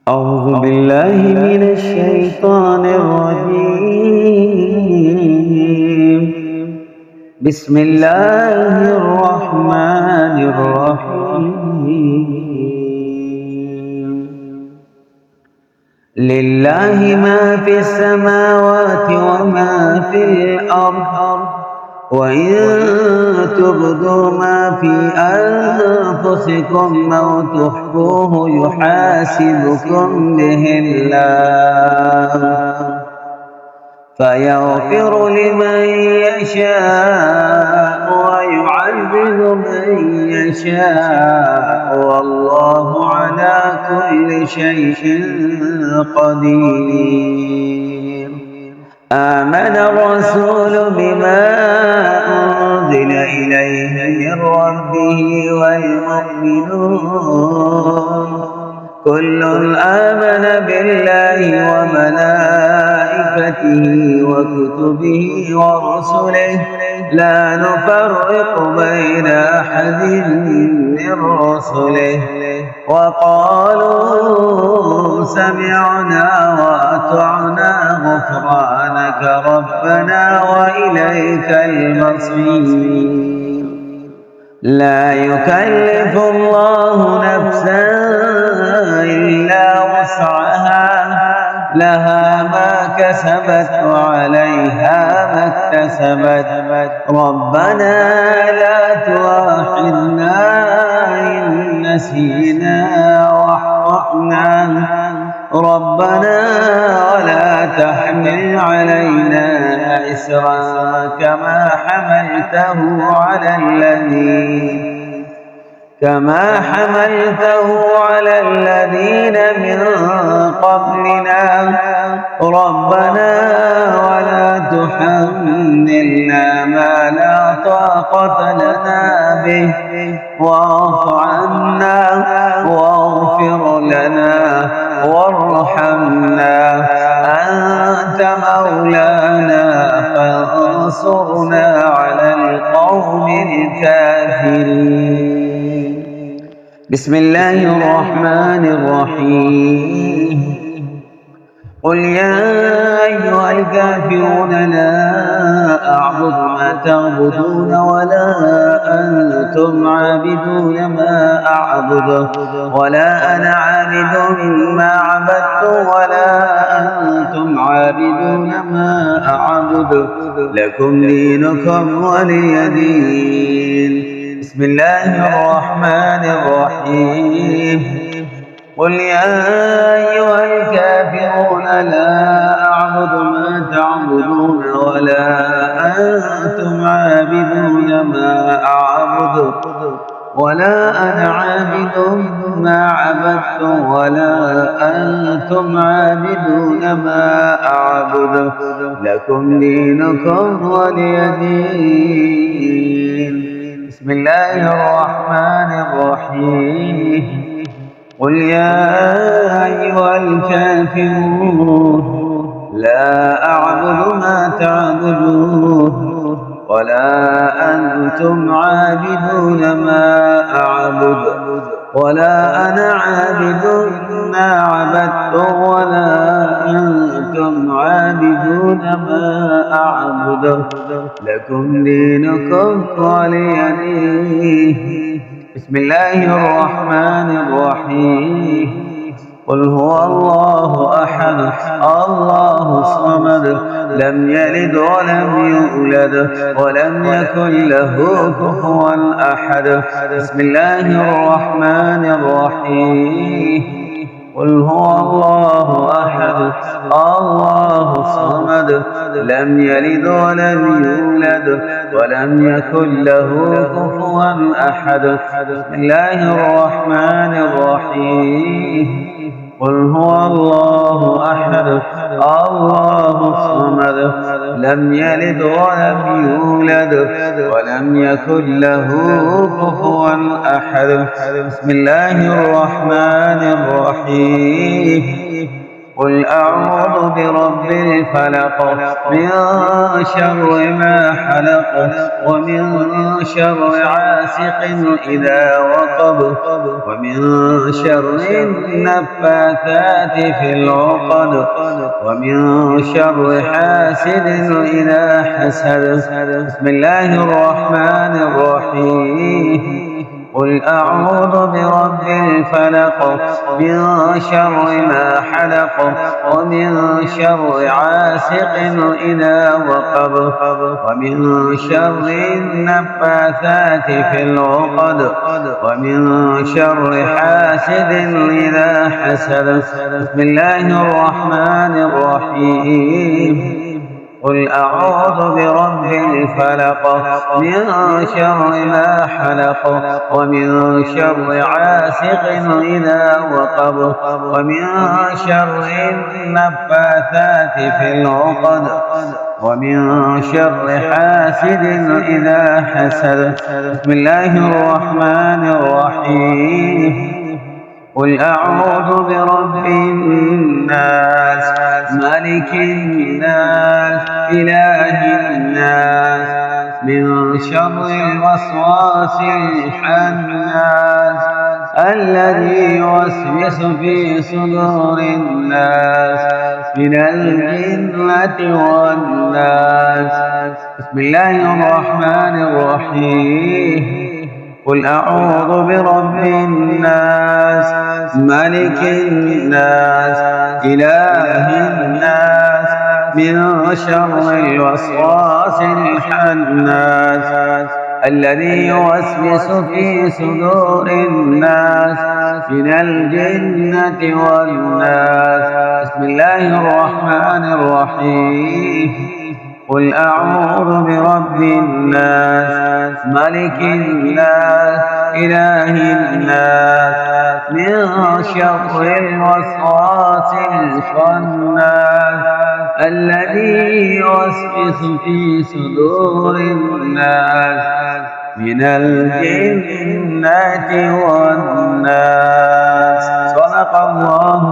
أعوذ بالله من الشيطان الرجيم. بسم الله الرحمن الرحيم. لله ما في السماوات وما في الأرض، وإن تبدوا ما في أنفسكم أو تخفوه يحاسبكم به الله، فيغفر لمن يشاء ويعذب من يشاء، والله على كل شيء قدير. آمن الرسول بما أنزل إليه من ربه والمؤمنون كل آمن بالله وملائكته وكتبه ورسله لا نفرق بين أحد من رسله، وقالوا سمعنا وأطعنا غفرانك ربنا وإليك المصير. لا يكلف الله نفسا إلا وسعها، لها ما كسبت وعليها ما اكتسبت. ربنا لا تؤاخذنا إن نسينا واخطأنا، ربنا ولا تحمل علينا إسرا كما حملته على الذين من قبلنا، ربنا ولا تحملنا ما لا طاقة لنا به، واعف عنا واغفر لنا وارحمنا، أنت مولانا فانصرنا على القوم الكافرين. بسم الله الرحمن الرحيم. قل يا أيها الكافرون لا أعبد ما تعبدون ولا أنتم عابدون ما أعبد، ولا أنا عابد ما عبدتم ولا أنتم عابدون ما أعبد، لكم دينكم ولي دين. بسم الله الرحمن الرحيم. قل يا أيها الكافرون لا أعبد ما تعبدون ولا أنتم عابدون ما أعبد، ولا أنا عابد ما عبدتم ولا أنتم عابدون ما أعبد، لكم دينكم ولي دين. بسم الله الرحمن الرحيم. قل يا أيها الكافرون لا أعبد ما تعبدون ولا أنتم عابدون ما أعبد، ولا أنا عابد ما عبدتم ولا أنتم عابدون ما أعبد، لكم دينكم ولي دين. بسم الله الرحمن الرحيم. قل هو الله أحد الله الصمد لم يلد ولم يولد ولم يكن له كفوا أحد. بسم الله الرحمن الرحيم. قل هو الله أحد الله الصمد لم يلد ولم يولد ولم يكن له كفوا أحد. بسم الله الرحمن الرحيم. قل هو الله أحد الله الصمد لم يلد ولم يولد ولم يكن له كفوا أحد. بسم الله الرحمن الرحيم. قل أعوذ برب الفلق من شر ما حلق ومن شر عاسق إذا وقب ومن شر النفاثات في العقد ومن شر حاسد إذا حسد. بسم الله الرحمن الرحيم. قل أعوذ برب الفلق من شر ما حلق ومن شر عاسق إذا وقب ومن شر النفاثات في العقد ومن شر حاسد إذا حسد. بسم الله الرحمن الرحيم. قل أعوذ برب الفلق من شر ما حلق ومن شر عاسق إذا وقب ومن شر النفاثات في العقد ومن شر حاسد إذا حسد. بسم الله الرحمن الرحيم. قل أعوذ برب الناس ملك الناس إله الناس من شر الوسواس الخناس الذي يوسوس في صدور الناس من الجنة والناس. بسم الله الرحمن الرحيم. قل أعوذ برب الناس ملك الناس إله الناس من شر الوسواس الخناس الذي يوسوس في صدور الناس من الجنة والناس. بسم الله الرحمن الرحيم. قل أعوذ برب الناس ملك الناس إله الناس من شر الوسواس الخناس الذي يوسوس في صدور الناس من الجنة والناس. صدق الله